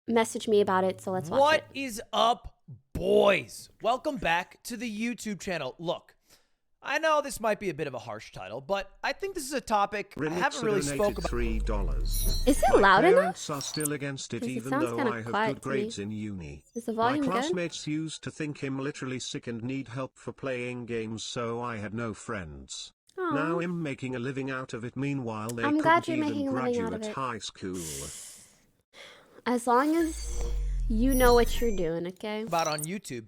messaged me about it, so let's watch it. What is up, boys? Welcome back to the YouTube channel. Look, I know this might be a bit of a harsh title, but I think this is a topic I haven't really spoke about. $3. Is it loud enough? My parents are still against it, even though I have good grades in uni. Is the volume My classmates used to think him literally sick and need help for playing games, so I had no friends. Aww. Now I'm making a living out of it. Meanwhile, they I'm glad couldn't you're even making a living out of graduate it. high school. As long as you know what you're doing, okay? About on YouTube,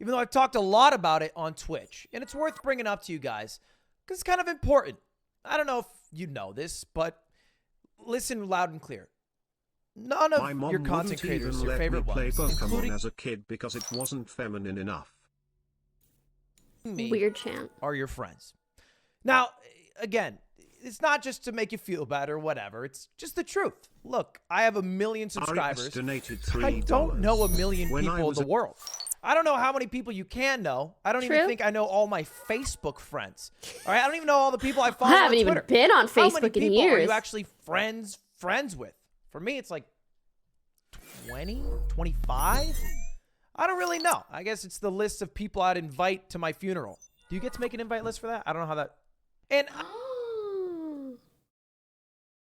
even though I've talked a lot about it on Twitch, and it's worth bringing up to you guys because it's kind of important. I don't know if you know this, but listen loud and clear. None of My mom your content wouldn't creators, even your let favorite me play ones, Pokemon including as a kid because it wasn't feminine enough. me, Weird chant. are your friends. Now, again, it's not just to make you feel bad or whatever. It's just the truth. Look, I have 1 million subscribers. RS donated $3. I don't know 1 million When I people in was the world. I don't know how many people you can know. I don't even think I know all my Facebook friends. All right, I don't even know all the people I follow I haven't on Twitter. even been on How many Facebook in people years. are you actually friends with? For me, it's like 20, 25? I don't really know. I guess it's the list of people I'd invite to my funeral. Do you get to make an invite list for that? I don't know how that... And...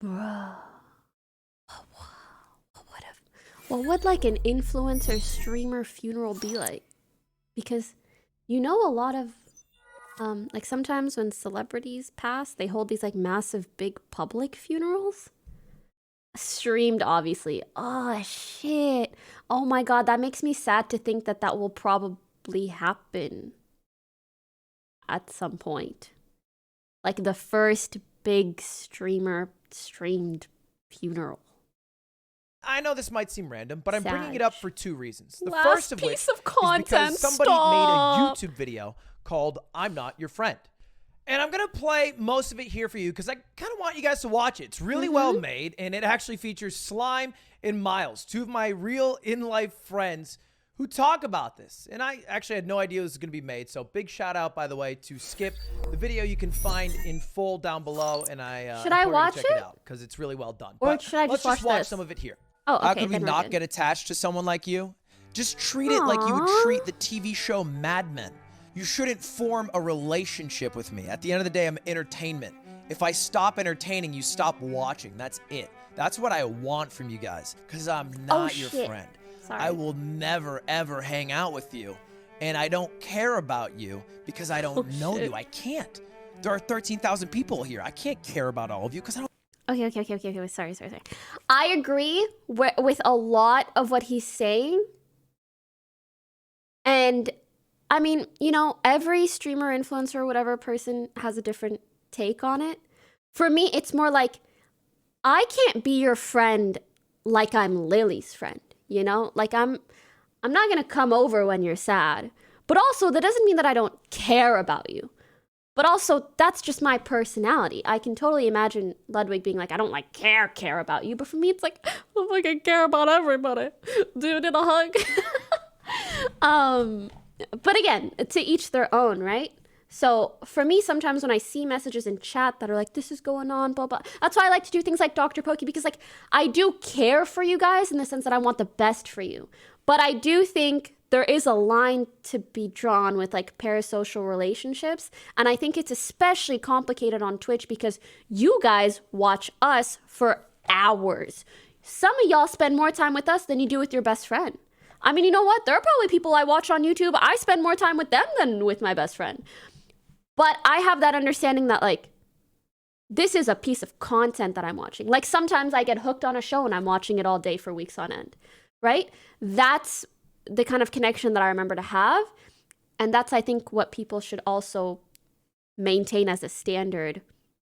Bro. What would like an influencer streamer funeral be like? Because you know a lot of like sometimes when celebrities pass, they hold these like massive big public funerals. Streamed, obviously. Oh shit. Oh my god, that makes me sad to think that that will probably happen at some point. Like the first big streamer streamed funeral. I know this might seem random, but I'm bringing it up for 2 reasons. The Last first of which piece of is content. because somebody Stop. made a YouTube video called I'm Not Your Friend. And I'm going to play most of it here for you because I kind of want you guys to watch it. It's really well made, and it actually features Slime and Miles, 2 of my real in-life friends who talk about this. And I actually had no idea this was going to be made, so big shout out, by the way, to Skip. The video you can find in full down below, and Should I watch check it? it out because it's really well done. Or But should I just let's watch watch this? some of it here. Oh, okay. How could we then we're not good. get attached to someone like you? Just treat it like you would Aww. treat the TV show Mad Men. You shouldn't form a relationship with me. At the end of the day, I'm entertainment. If I stop entertaining, you stop watching. That's it. That's what I want from you guys, because I'm not your friend. Sorry. I will never, ever hang out with you, and I don't care about you because I don't know you. I can't. There are 13,000 people here. I can't care about all of you because I don't. Okay. Sorry. I agree with a lot of what he's saying. And I mean, you know, every streamer, influencer, whatever person has a different take on it. For me, it's more like, I can't be your friend like I'm Lily's friend, you know? Like I'm not going to come over when you're sad. But also, that doesn't mean that I don't care about you. But also, that's just my personality. I can totally imagine Ludwig being like, I don't like care about you. But for me, it's like, I fucking care about everybody. Dude, in a hug. But again, to each their own, right? So for me, sometimes when I see messages in chat that are like, this is going on, blah, blah. That's why I like to do things like Dr. Poki, because like, I do care for you guys in the sense that I want the best for you. But I do think there is a line to be drawn with like parasocial relationships. And I think it's especially complicated on Twitch because you guys watch us for hours. Some of y'all spend more time with us than you do with your best friend. I mean, you know what? There are probably people I watch on YouTube. I spend more time with them than with my best friend. But I have that understanding that like, this is a piece of content that I'm watching. Like sometimes I get hooked on a show and I'm watching it all day for weeks on end, right? That's the kind of connection that I remember to have. And that's, I think, what people should also maintain as a standard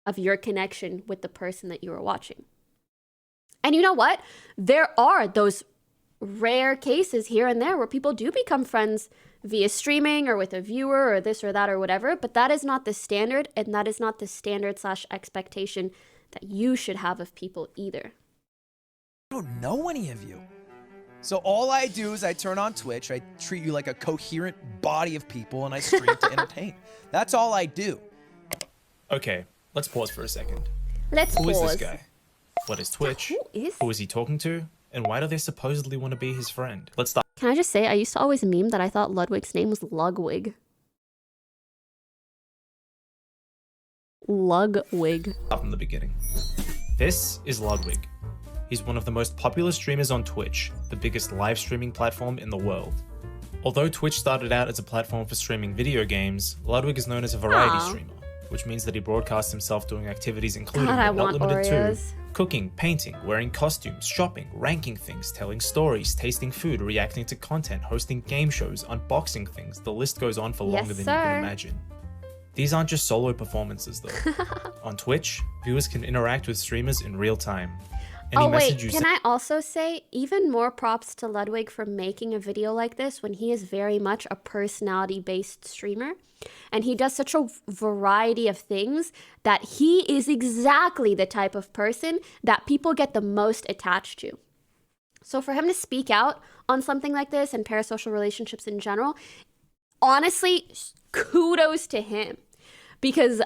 of your connection with the person that you are watching. And you know what? There are those rare cases here and there where people do become friends via streaming or with a viewer or this or that or whatever, but that is not the standard, and that is not the standard / expectation that you should have of people either. I don't know any of you. So all I do is I turn on Twitch, I treat you like a coherent body of people, and I stream to entertain. That's all I do. Okay, let's pause for a second. Let's Who is pause. this guy? What is Twitch? Who is? Who is he talking to? And why do they supposedly want to be his friend? Let's start Can I just say, I used to always meme that I thought Ludwig's name was Ludwig. Ludwig. from the beginning. This is Ludwig. He's one of the most popular streamers on Twitch, the biggest live streaming platform in the world. Although Twitch started out as a platform for streaming video games, Ludwig is known as a variety streamer, which means that he broadcasts himself doing activities including, God, I but not want limited Oreos. to, cooking, painting, wearing costumes, shopping, ranking things, telling stories, tasting food, reacting to content, hosting game shows, unboxing things. The list goes on for longer than you can imagine. These aren't just solo performances though. On Twitch, viewers can interact with streamers in real time. Any message you can I also say even more props to Ludwig for making a video like this when he is very much a personality-based streamer. And he does such a variety of things that he is exactly the type of person that people get the most attached to. So for him to speak out on something like this and parasocial relationships in general, honestly, kudos to him. Because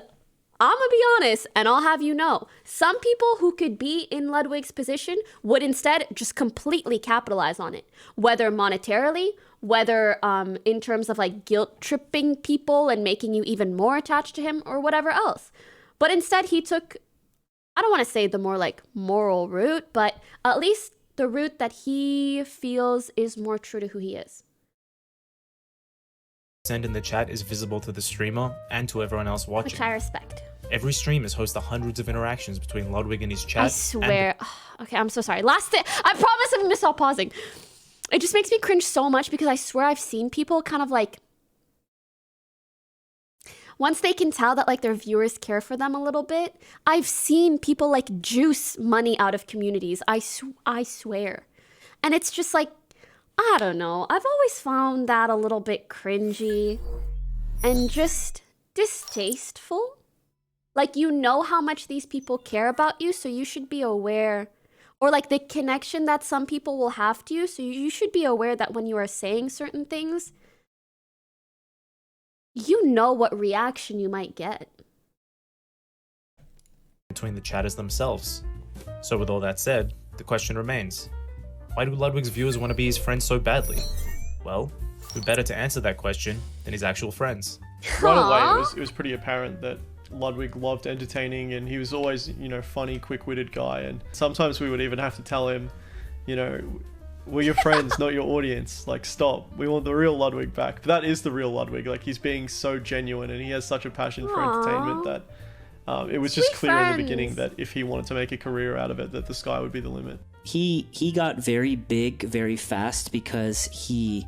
I'm gonna be honest, and I'll have you know, some people who could be in Ludwig's position would instead just completely capitalize on it, whether monetarily, whether in terms of like guilt tripping people and making you even more attached to him or whatever else. But instead he took, I don't want to say the more like moral route, but at least the route that he feels is more true to who he is. send in the chat is visible to the streamer and to everyone else watching. Which I respect. Every stream is host to hundreds of interactions between Ludwig and his chat. I swear. Okay, I'm so sorry. Last thing. I promise I'm gonna stop pausing. It just makes me cringe so much because I swear I've seen people kind of like, once they can tell that like their viewers care for them a little bit, I've seen people like juice money out of communities. I swear. And it's just like, I don't know. I've always found that a little bit cringy and just distasteful. Like, you know how much these people care about you, so you should be aware. Or like the connection that some people will have to you, so you should be aware that when you are saying certain things, you know what reaction you might get. Between the chatters themselves. So with all that said, the question remains, why do Ludwig's viewers want to be his friends so badly? Well, who better to answer that question than his actual friends? Right away, it was pretty apparent that Ludwig loved entertaining, and he was always, you know, funny, quick-witted guy. And sometimes we would even have to tell him, you know, we're your friends, not your audience. Like, stop. We want the real Ludwig back. But that is the real Ludwig. Like, he's being so genuine, and he has such a passion for entertainment that it was just clear in the beginning that if he wanted to make a career out of it, that the sky would be the limit. He got very big very fast because he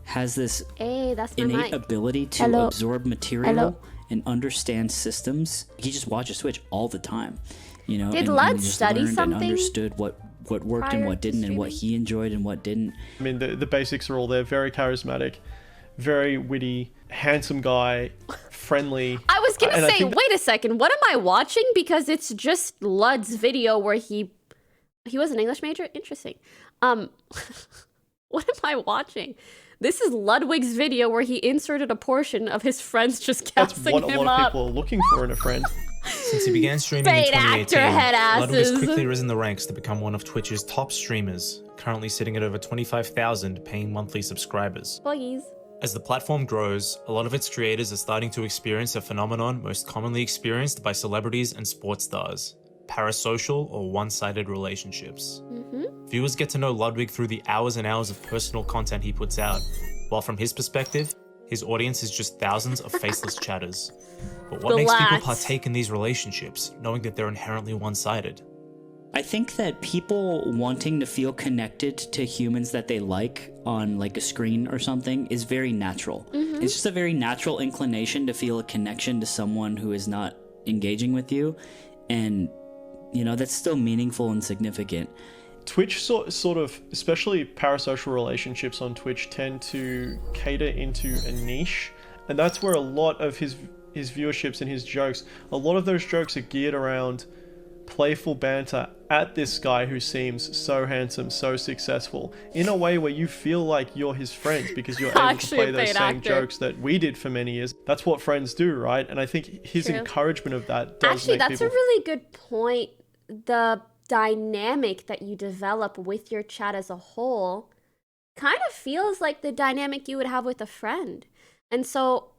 has this innate ability to absorb material and understand systems. He just watches Twitch all the time, you know. Did and Lud just study learned something? And understood what worked and what didn't, and what he enjoyed and what didn't. I mean, the basics are all there. Very charismatic, very witty, handsome guy, friendly. I was gonna say, wait a second, what am I watching? Because it's just Lud's video where he was an English major? Interesting. What am I watching? This is Ludwig's video where he inserted a portion of his friends just gassing him up. That's what a lot of people are looking for in a friend. Since he began streaming in 2018, Ludwig has quickly risen the ranks to become one of Twitch's top streamers, currently sitting at over 25,000 paying monthly subscribers. Boys. As the platform grows, a lot of its creators are starting to experience a phenomenon most commonly experienced by celebrities and sports stars: parasocial or one-sided relationships. Viewers get to know Ludwig through the hours and hours of personal content he puts out, while from his perspective, his audience is just thousands of faceless chatters. But what makes people partake in these relationships, knowing that they're inherently one-sided? I think that people wanting to feel connected to humans that they like on like a screen or something is very natural. It's just a very natural inclination to feel a connection to someone who is not engaging with you, and you know, that's still meaningful and significant. Twitch sort of, especially parasocial relationships on Twitch, tend to cater into a niche, and that's where a lot of his viewerships and his jokes, a lot of those jokes are geared around playful banter at this guy who seems so handsome, so successful, in a way where you feel like you're his friend because you're able to play those same jokes that we did for many years. That's what friends do, right? And I think his encouragement of that does actually, that's a really good point. dynamic that you develop with your chat as a whole kind of feels like the dynamic you would have with a friend. And so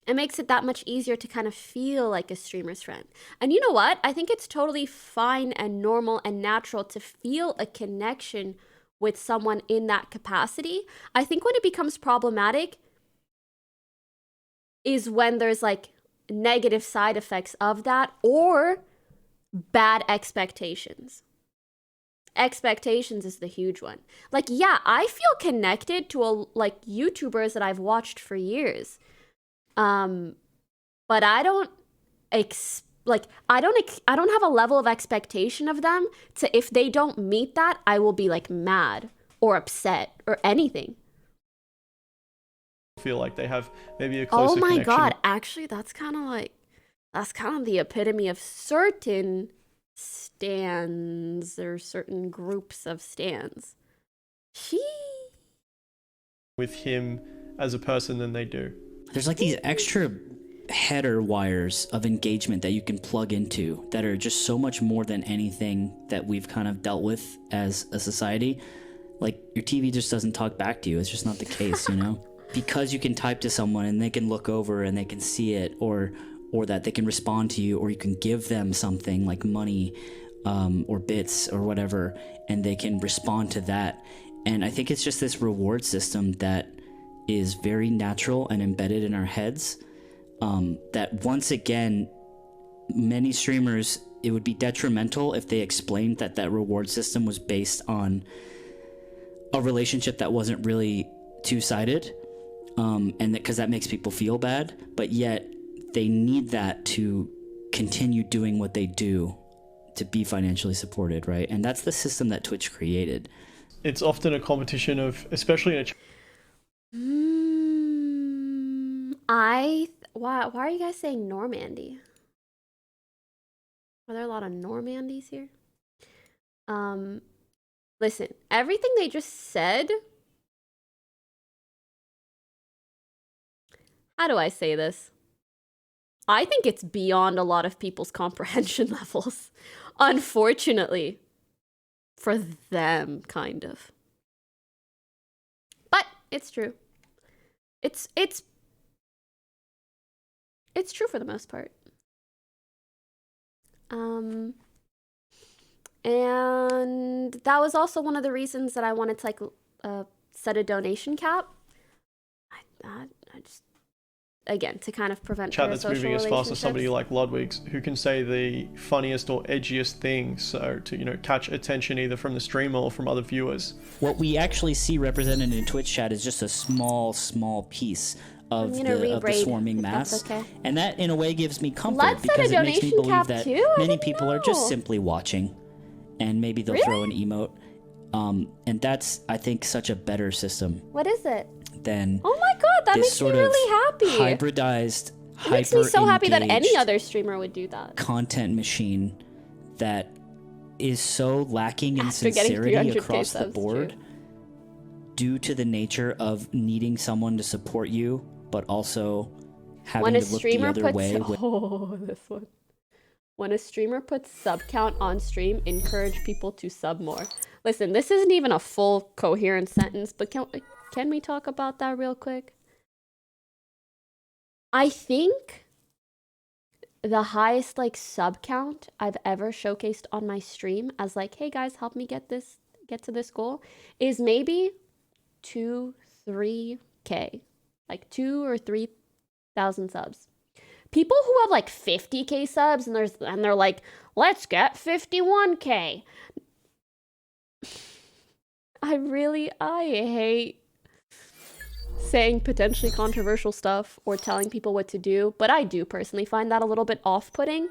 it makes it that much easier to kind of feel like a streamer's friend. And you know what? I think it's totally fine and normal and natural to feel a connection with someone in that capacity. I think when it becomes problematic is when there's like negative side effects of that or bad expectations. Expectations is the huge one. Like, yeah, I feel connected to like YouTubers that I've watched for years. But I don't I don't have a level of expectation of them to, if they don't meet that, I will be like mad or upset or anything. Feel like they have maybe a closer Oh my connection. God, actually that's kind of the epitome of certain stands or certain groups of stands. With him as a person than they do. There's like these extra header wires of engagement that you can plug into that are just so much more than anything that we've kind of dealt with as a society. Like, your TV just doesn't talk back to you. It's just not the case, you know? Because you can type to someone and they can look over and they can see it, or that they can respond to you, or you can give them something like money or bits or whatever, and they can respond to that. And I think it's just this reward system that is very natural and embedded in our heads, that once again, many streamers, it would be detrimental if they explained that that reward system was based on a relationship that wasn't really two-sided, and because that makes people feel bad, but yet they need that to continue doing what they do to be financially supported, right? And that's the system that Twitch created. It's often a competition of, especially in a Why are you guys saying Normandy? Are there a lot of Normandys here? Listen, everything they just said. How do I say this? I think it's beyond a lot of people's comprehension levels. Unfortunately. For them, kind of. But it's true. It's true for the most part. And that was also one of the reasons that I wanted to like set a donation cap. I just, again, to kind of prevent chat that's moving as fast as somebody relationships. like Ludwig's, who can say the funniest or edgiest things, so to, you know, catch attention either from the streamer or from other viewers. What we actually see represented in Twitch chat is just a small piece of the swarming mass, okay. And that in a way gives me comfort. Let's set a because it makes me donation believe cap that too? I many didn't people are just know. simply watching, and maybe they'll throw an emote, and that's, I think, such a better system What is it? than Oh my god, that this makes me sort of really happy. hybridized, It makes me so happy that any hyper-engaged other streamer would do that. content machine that is so lacking in After getting sincerity 300K across the subs, board true. due to the nature of needing someone to support you, but also having When a to look the streamer other puts way. this one. When a streamer puts sub count on stream, encourage people to sub more. Listen, this isn't even a full coherent sentence, but can we talk about that real quick? I think the highest like sub count I've ever showcased on my stream as like, hey guys, help me get to this goal, is maybe 3K, like 2 or 3,000 subs. People who have like 50K subs and they're like, let's get 51K. I hate saying potentially controversial stuff or telling people what to do, but I do personally find that a little bit off-putting,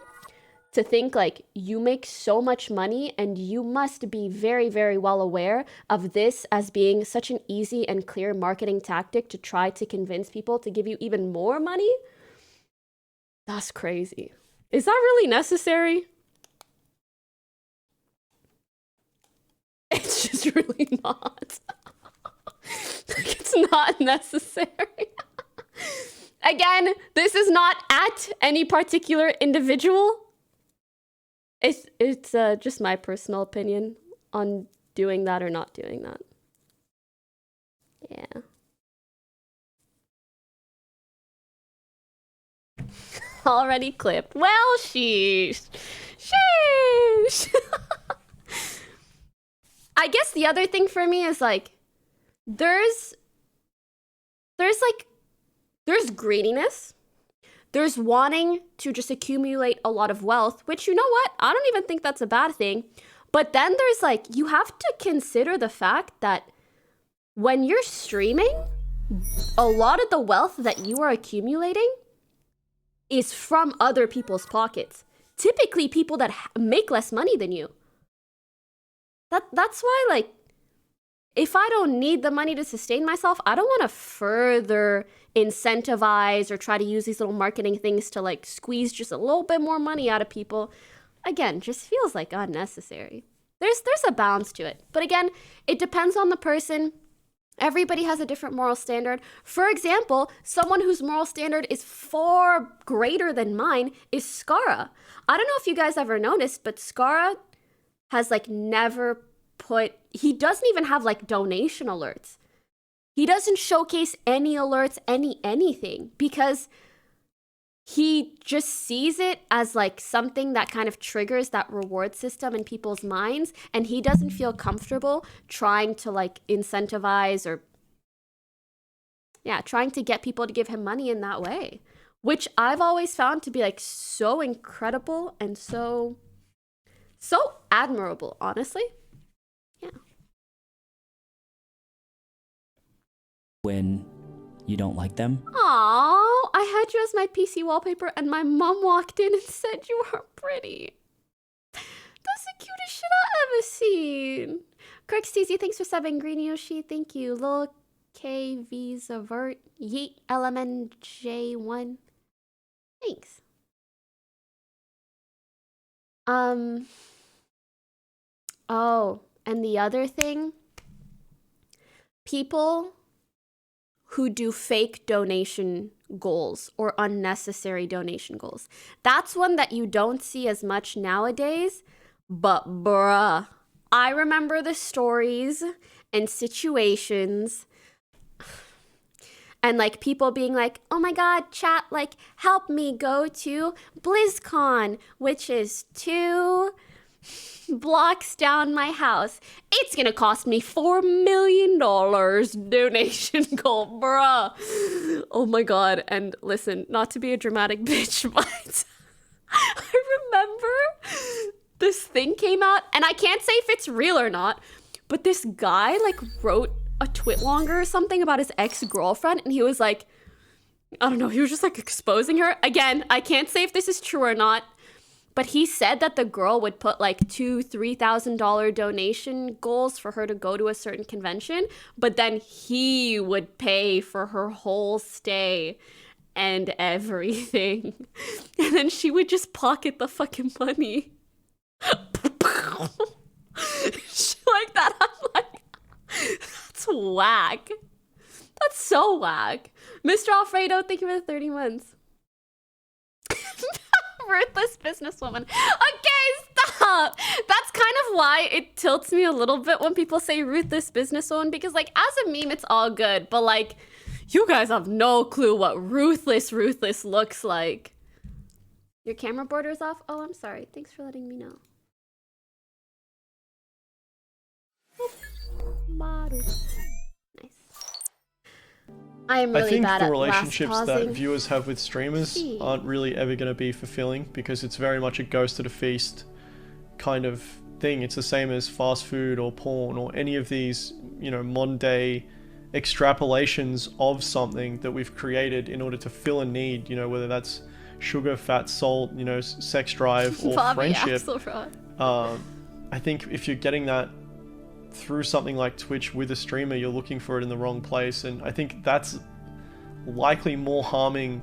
to think like you make so much money and you must be very, very well aware of this as being such an easy and clear marketing tactic to try to convince people to give you even more money. That's crazy. Is that really necessary? It's just really not. Like, it's not necessary. Again, this is not at any particular individual. It's just my personal opinion on doing that or not doing that. Yeah. Already clipped. Well, sheesh. I guess the other thing for me is like, there's greediness. There's wanting to just accumulate a lot of wealth, which, you know what? I don't even think that's a bad thing. But then there's like, you have to consider the fact that when you're streaming, a lot of the wealth that you are accumulating is from other people's pockets. Typically people that make less money than you. That's why, like, if I don't need the money to sustain myself, I don't want to further incentivize or try to use these little marketing things to like squeeze just a little bit more money out of people. Again, just feels like unnecessary. There's a balance to it. But again, it depends on the person. Everybody has a different moral standard. For example, someone whose moral standard is far greater than mine is Skara. I don't know if you guys ever noticed, but Skara has like never he doesn't even have like donation alerts. He doesn't showcase any alerts, anything, because he just sees it as like something that kind of triggers that reward system in people's minds, and he doesn't feel comfortable trying to like incentivize or trying to get people to give him money in that way, which I've always found to be like so incredible and so admirable, honestly. Yeah. When you don't like them. Aww, I had you as my PC wallpaper and my mom walked in and said you were pretty. That's the cutest shit I've ever seen. Craig Steezy, thanks for subbing. Green Yoshi, thank you. Lil KV Zavert, Yeet LMNJ1. Thanks. Oh, and the other thing, people who do fake donation goals or unnecessary donation goals. That's one that you don't see as much nowadays, but bruh, I remember the stories and situations and like people being like, oh my God, chat, like help me go to BlizzCon, which is 2 blocks down my house. It's gonna cost me $4 million donation goal, bruh. Oh my God. And listen, not to be a dramatic bitch, but I remember this thing came out, and I can't say if it's real or not, but this guy like wrote a twit longer or something about his ex-girlfriend, and he was like, I don't know, he was just like exposing her. Again, I can't say if this is true or not, but he said that the girl would put like $2,000-$3,000 donation goals for her to go to a certain convention, but then he would pay for her whole stay and everything. And then she would just pocket the fucking money. Shit like that. I'm like, that's whack. That's so whack. Mr. Alfredo, thank you for the 30 months. Ruthless businesswoman. Okay, stop. That's kind of why it tilts me a little bit when people say ruthless businesswoman, because like as a meme it's all good, but like you guys have no clue what ruthless looks like. Your camera border's off? Oh, I'm sorry. Thanks for letting me know. Nice. I am really bad at the relationships last that pausing. viewers have with streamers aren't really ever going to be fulfilling, because it's very much a ghost at a feast kind of thing. It's the same as fast food or porn or any of these, you know, modern day extrapolations of something that we've created in order to fill a need, you know, whether that's sugar, fat, salt, you know, sex drive, or Bobby friendship. Axelrod. I think if you're getting that through something like Twitch with a streamer, you're looking for it in the wrong place, and I think that's likely more harming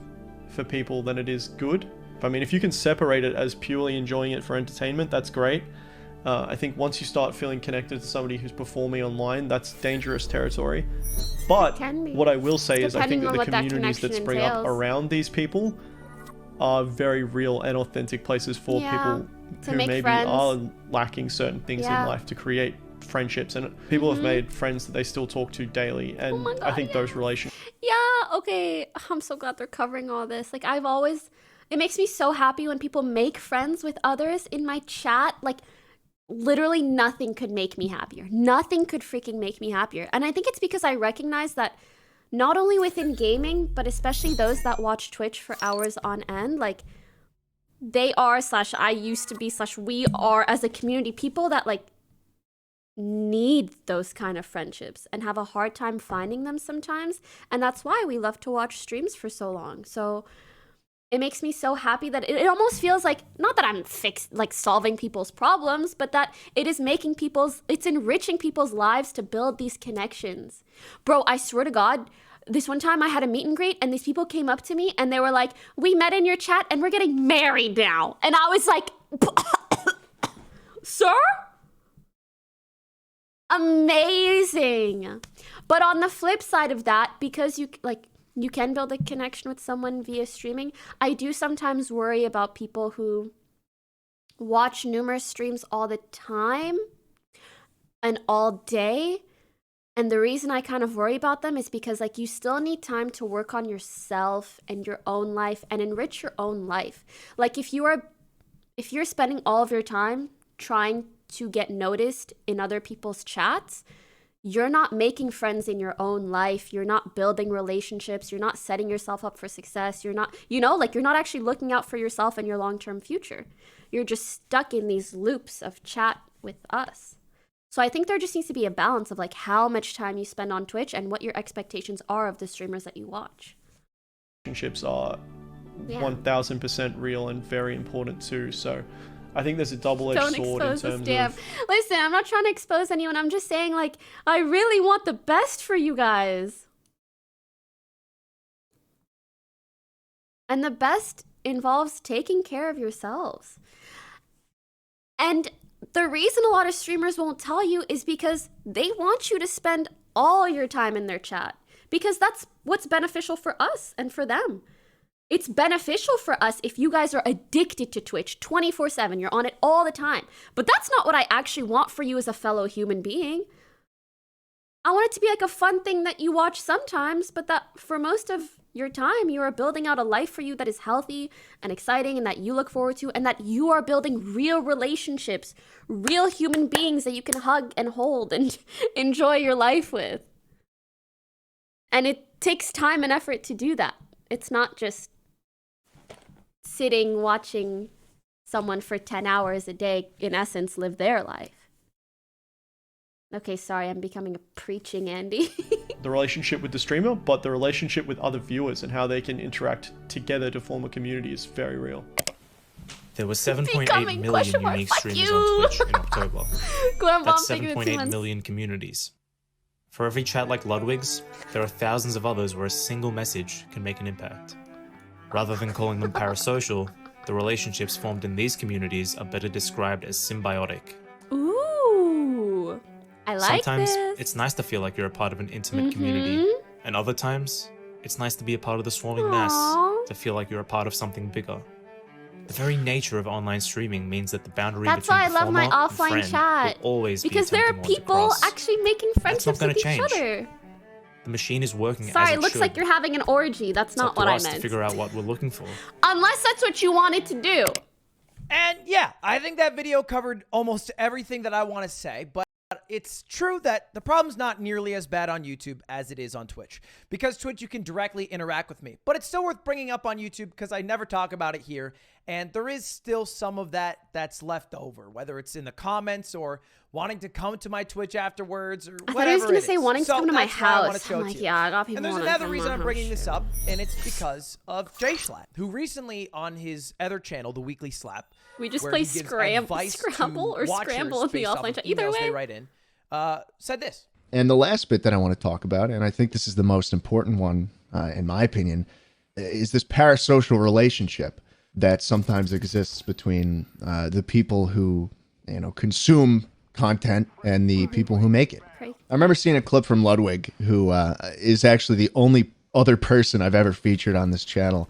for people than it is good. I mean, if you can separate it as purely enjoying it for entertainment, that's great. I think once you start feeling connected to somebody who's performing online, that's dangerous territory. But what I will say is I think that the communities that spring up around these people are very real and authentic places for people to who make maybe friends. are lacking certain things Yeah. in life to create friendships. And people have made friends that they still talk to daily. And my God, I think those relationships Yeah, okay. I'm so glad they're covering all this. Like, it makes me so happy when people make friends with others in my chat. Like, literally nothing could make me happier. Nothing could freaking make me happier. And I think it's because I recognize that not only within gaming, but especially those that watch Twitch for hours on end, like, they are / I used to be / we are as a community people that like need those kind of friendships and have a hard time finding them sometimes. And that's why we love to watch streams for so long. So it makes me so happy that it almost feels like, not that I'm solving people's problems, but that it is it's enriching people's lives to build these connections. Bro, I swear to God, this one time I had a meet and greet and these people came up to me and they were like, we met in your chat and we're getting married now. And I was like, sir? Amazing. But on the flip side of that, because you can build a connection with someone via streaming, I do sometimes worry about people who watch numerous streams all the time and all day. And the reason I kind of worry about them is because like you still need time to work on yourself and your own life and enrich your own life. Like if you're spending all of your time trying to get noticed in other people's chats, you're not making friends in your own life. You're not building relationships. You're not setting yourself up for success. You're not, you're not actually looking out for yourself and your long-term future. You're just stuck in these loops of chat with us. So I think there just needs to be a balance of like how much time you spend on Twitch and what your expectations are of the streamers that you watch. relationships are 1000% real and very important too. So I think there's a double-edged sword in terms of... Listen, I'm not trying to expose anyone. I'm just saying, like, I really want the best for you guys. And the best involves taking care of yourselves. And the reason a lot of streamers won't tell you is because they want you to spend all your time in their chat. Because that's what's beneficial for us and for them. It's beneficial for us if you guys are addicted to Twitch 24/7. You're on it all the time. But that's not what I actually want for you as a fellow human being. I want it to be like a fun thing that you watch sometimes, but that for most of your time, you are building out a life for you that is healthy and exciting and that you look forward to, and that you are building real relationships, real human beings that you can hug and hold and enjoy your life with. And it takes time and effort to do that. It's not just sitting watching someone for 10 hours a day, in essence, live their life. Okay, sorry, I'm becoming a preaching Andy. the relationship with the streamer, but the relationship with other viewers and how they can interact together to form a community is very real. There were 7.8 million unique streamers on Twitch in October. That's 7.8 million communities. For every chat like Ludwig's, there are thousands of others where a single message can make an impact. Rather than calling them parasocial, the relationships formed in these communities are better described as symbiotic. Ooh, I like Sometimes this. it's nice to feel like you're a part of an intimate community, and other times it's nice to be a part of the swarming mass, to feel like you're a part of something bigger. The very nature of online streaming means that the boundary That's between why I love my performer and offline friend chat. will always Because be a there are tempting one to people cross. actually making friendships gonna with each change. other. The machine is working as Sorry, it it looks should. like you're having an orgy. That's It's not up what to I us meant. to figure out what we're looking for. Unless that's what you wanted to do. And yeah, I think that video covered almost everything that I want to say, but it's true that the problem's not nearly as bad on YouTube as it is on Twitch. Because Twitch, you can directly interact with me. But it's still worth bringing up on YouTube because I never talk about it here. And there is still some of that that's left over, whether it's in the comments or wanting to come to my Twitch afterwards or whatever. I thought he was going it to say is. wanting to So come to my that's why I wanna house. show I'm it like, to you. yeah, I got people And there's wanting to another come to reason my I'm bringing house. this up, and it's because of J Schlapp, who recently on his other channel, The Weekly Slap, We just where play he gives Scramble advice to or watchers Scramble in the based off offline of chat. Either emails they way. write in, said this. And the last bit that I want to talk about, and I think this is the most important one, in my opinion, is this parasocial relationship that sometimes exists between the people who, consume content and the people who make it. Great. I remember seeing a clip from Ludwig, who is actually the only other person I've ever featured on this channel.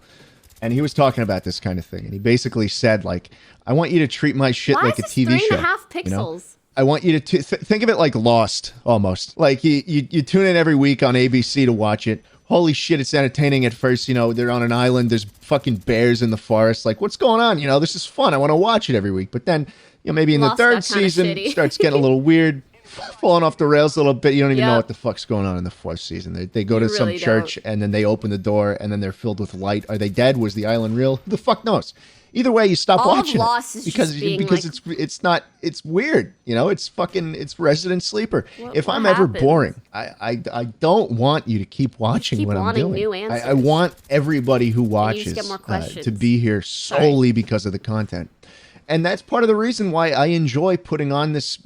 And he was talking about this kind of thing. And he basically said, like, I want you to treat my shit Why like a is TV this show. 3.5 pixels? You know? I want you to think of it like Lost, almost. Like, you tune in every week on ABC to watch it. Holy shit, it's entertaining at first. You know, they're on an island. There's fucking bears in the forest. Like, what's going on? You know, this is fun. I want to watch it every week. But then, you know, maybe in Lost the third got kinda season, shitty. it starts getting a little weird. Falling off the rails a little bit. You don't even know Yep. what the fuck's going on in the fourth season. They go to You some really church don't. and then they open the door and then they're filled with light. Are they dead? Was the island real? Who the fuck knows? Either way, you stop All of watching Lost it is because just being, because like- it's weird. You know, it's resident sleeper. If what I'm ever happens? boring, I don't want you to keep watching keep what I'm wanting doing. new I answers. want everybody who you just watches get more questions. to be here solely because of the content. And that's part of the reason why I enjoy putting on this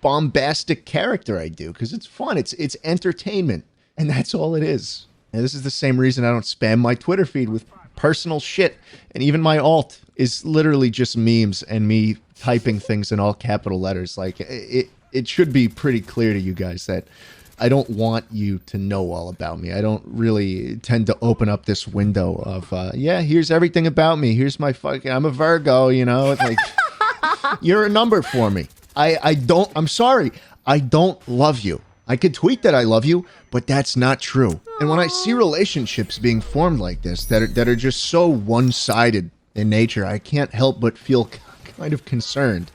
bombastic character I do, because it's fun. It's entertainment, and that's all it is. And this is the same reason I don't spam my Twitter feed with personal shit. And even my alt is literally just memes and me typing things in all capital letters. Like, it should be pretty clear to you guys that I don't want you to know all about me. I don't really tend to open up this window of, here's everything about me. Here's my I'm a Virgo, you know, it's like, you're a number for me. I'm sorry. I don't love you. I could tweet that I love you, but that's not true. And when I see relationships being formed like this, that are just so one-sided in nature, I can't help but feel kind of concerned.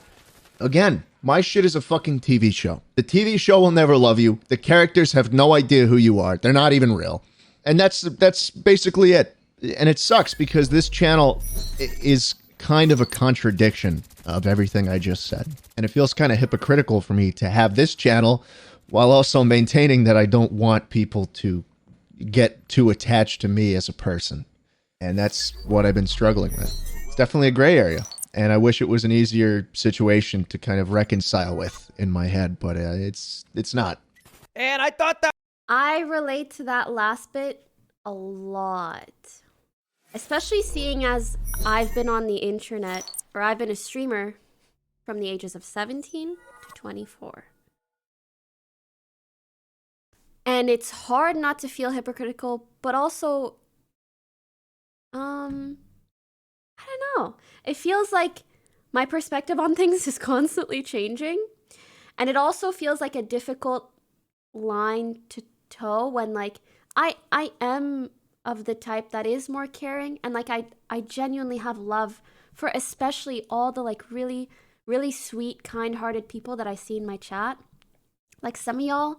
Again, my shit is a fucking TV show. The TV show will never love you. The characters have no idea who you are. They're not even real. And that's basically it. And it sucks because this channel is kind of a contradiction of everything I just said. And it feels kind of hypocritical for me to have this channel while also maintaining that I don't want people to get too attached to me as a person. And that's what I've been struggling with. It's definitely a gray area. And I wish it was an easier situation to kind of reconcile with in my head, but it's not. And I thought that I relate to that last bit a lot. Especially seeing as I've been on the internet, or I've been a streamer from the ages of 17 to 24. And it's hard not to feel hypocritical, but also, I don't know. It feels like my perspective on things is constantly changing. And it also feels like a difficult line to toe when, like, I am of the type that is more caring, and like I genuinely have love for especially all the like really, really sweet, kind-hearted people that I see in my chat. Like some of y'all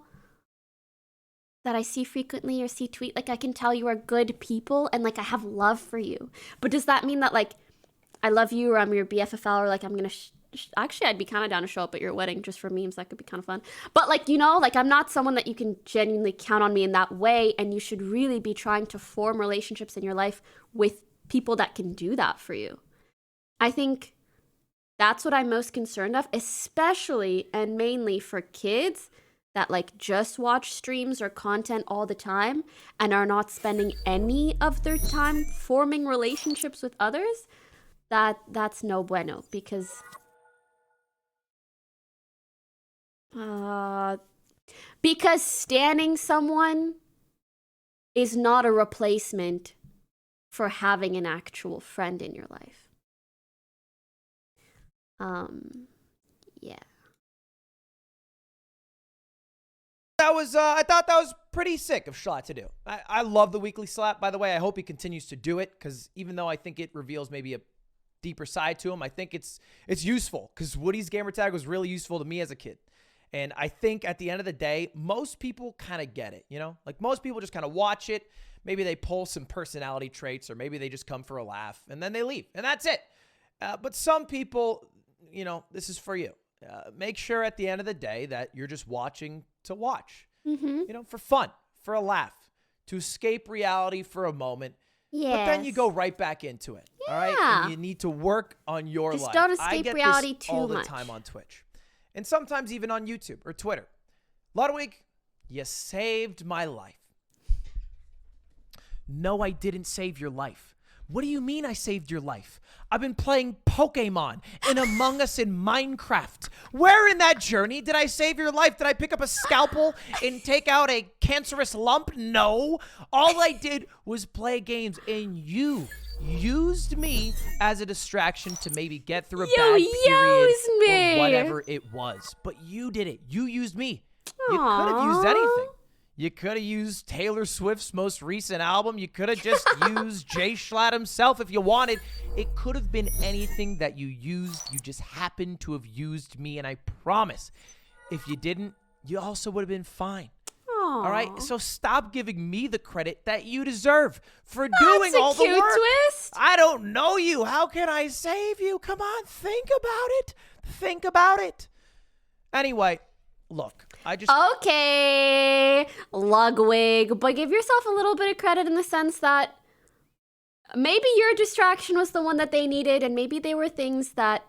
that I see frequently or see tweet, like I can tell you are good people and like I have love for you. But does that mean that like I love you or I'm your BFFL or like I'm gonna actually I'd be kind of down to show up at your wedding just for memes. That could be kind of fun. But like, you know, like I'm not someone that you can genuinely count on me in that way, and you should really be trying to form relationships in your life with people that can do that for you. I think that's what I'm most concerned of, especially and mainly for kids that like just watch streams or content all the time and are not spending any of their time forming relationships with others. That's no bueno, because standing someone is not a replacement for having an actual friend in your life. Yeah. I thought that was pretty sick of Schlatt to do. I love the weekly slap, by the way. I hope he continues to do it, because even though I think it reveals maybe a deeper side to him, I think it's useful, because Woody's gamertag was really useful to me as a kid. And I think at the end of the day, most people kind of get it, you know? Like most people just kind of watch it. Maybe they pull some personality traits, or maybe they just come for a laugh and then they leave, and that's it. But some people, you know, this is for you. Make sure at the end of the day that you're just watching to watch, you know, for fun, for a laugh, to escape reality for a moment. Yes. But then you go right back into it. Yeah. All right. And you need to work on your Just life. don't I escape get reality this too all the much. time on Twitch, and sometimes even on YouTube or Twitter. Ludwig, you saved my life. No, I didn't save your life. What do you mean I saved your life? I've been playing Pokemon and Among Us in Minecraft. Where in that journey did I save your life? Did I pick up a scalpel and take out a cancerous lump? No. All I did was play games, and you used me as a distraction to maybe get through a You bad period used me. or whatever it was. But you did it. You used me. You could have used anything. You could have used Taylor Swift's most recent album. You could have just used Jay Schlatt himself if you wanted. It could have been anything that you used. You just happened to have used me, and I promise, if you didn't, you also would have been fine. All right? So stop giving me the credit that you deserve for doing all the work. That's a cute twist. I don't know you. How can I save you? Come on, think about it. Think about it. Anyway, look, I just... Okay, Ludwig, but give yourself a little bit of credit in the sense that maybe your distraction was the one that they needed, and maybe they were things that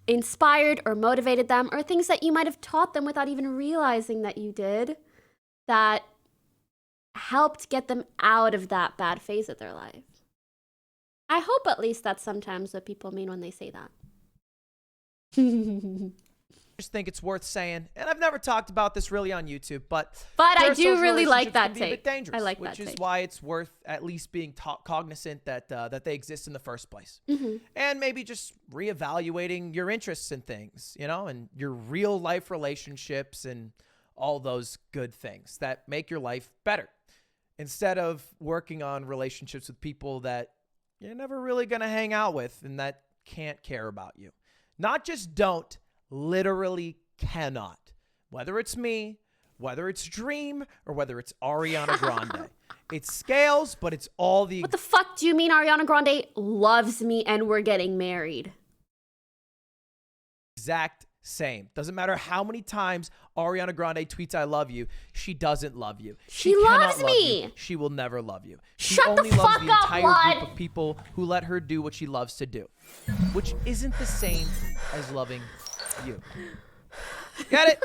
inspired or motivated them, or things that you might have taught them without even realizing that you did, that helped get them out of that bad phase of their life. I hope at least that's sometimes what people mean when they say that. just think it's worth saying, and I've never talked about this really on YouTube, but I do really like parasocial that relationships can be a bit take. dangerous, I like that which is take. why it's worth at least being cognizant that that they exist in the first place, and maybe just reevaluating your interests in things, you know, and your real life relationships and all those good things that make your life better, instead of working on relationships with people that you're never really gonna hang out with and that can't care about you. Not just don't. Literally cannot. Whether it's me, whether it's Dream, or whether it's Ariana Grande. It scales, but it's all the... What the fuck do you mean Ariana Grande loves me and we're getting married? exact same. Doesn't matter how many times Ariana Grande tweets I love you, she doesn't love you. She cannot loves love me. you. She will never love you. She Shut the only loves fuck the up, entire Lud. group of people who let her do what she loves to do, which isn't the same as loving you. Get it?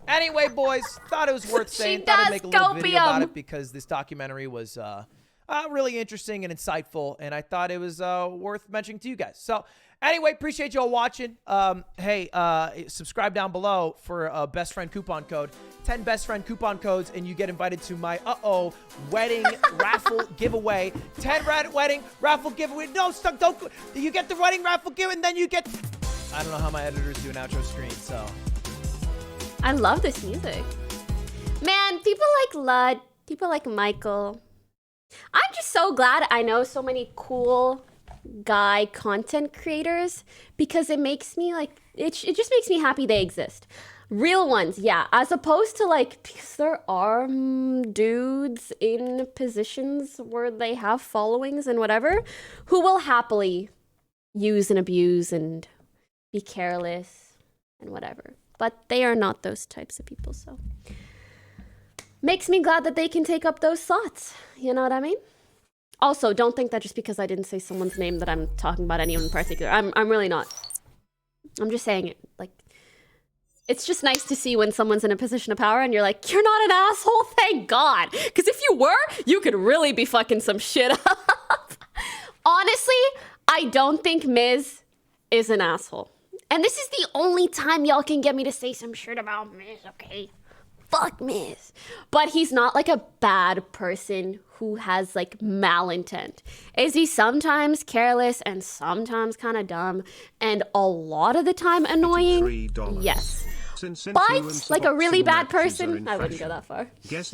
Anyway, boys, thought it was worth saying. Thought I'd make a little video about it because this documentary was really interesting and insightful, and I thought it was worth mentioning to you guys. So anyway, appreciate y'all watching. Hey, subscribe down below for a best friend coupon code. 10 best friend coupon codes, and you get invited to my wedding raffle giveaway. 10 wedding raffle giveaway. No, stop, don't. You get the wedding raffle giveaway, and then you get... I don't know how my editors do an outro screen, so... I love this music. Man, people like Lud, people like Michael. I'm just so glad I know so many cool guy content creators because it makes me like, it just makes me happy they exist. Real ones, yeah, as opposed to like, because there are dudes in positions where they have followings and whatever, who will happily use and abuse and be careless and whatever. But they are not those types of people, so makes me glad that they can take up those thoughts. You know what I mean? Also, don't think that just because I didn't say someone's name that I'm talking about anyone in particular. I'm really not. I'm just saying it. Like, it's just nice to see when someone's in a position of power and you're like, you're not an asshole, thank God. Because if you were, you could really be fucking some shit up. Honestly, I don't think Miz is an asshole. And this is the only time y'all can get me to say some shit about Miz, okay? Fuck Miz. But he's not like a bad person who has like malintent. Is he sometimes careless and sometimes kind of dumb and a lot of the time annoying? $3. Yes. Since But influencer like a really boxing bad matches are person, in I wouldn't go fashion, that far. Guess it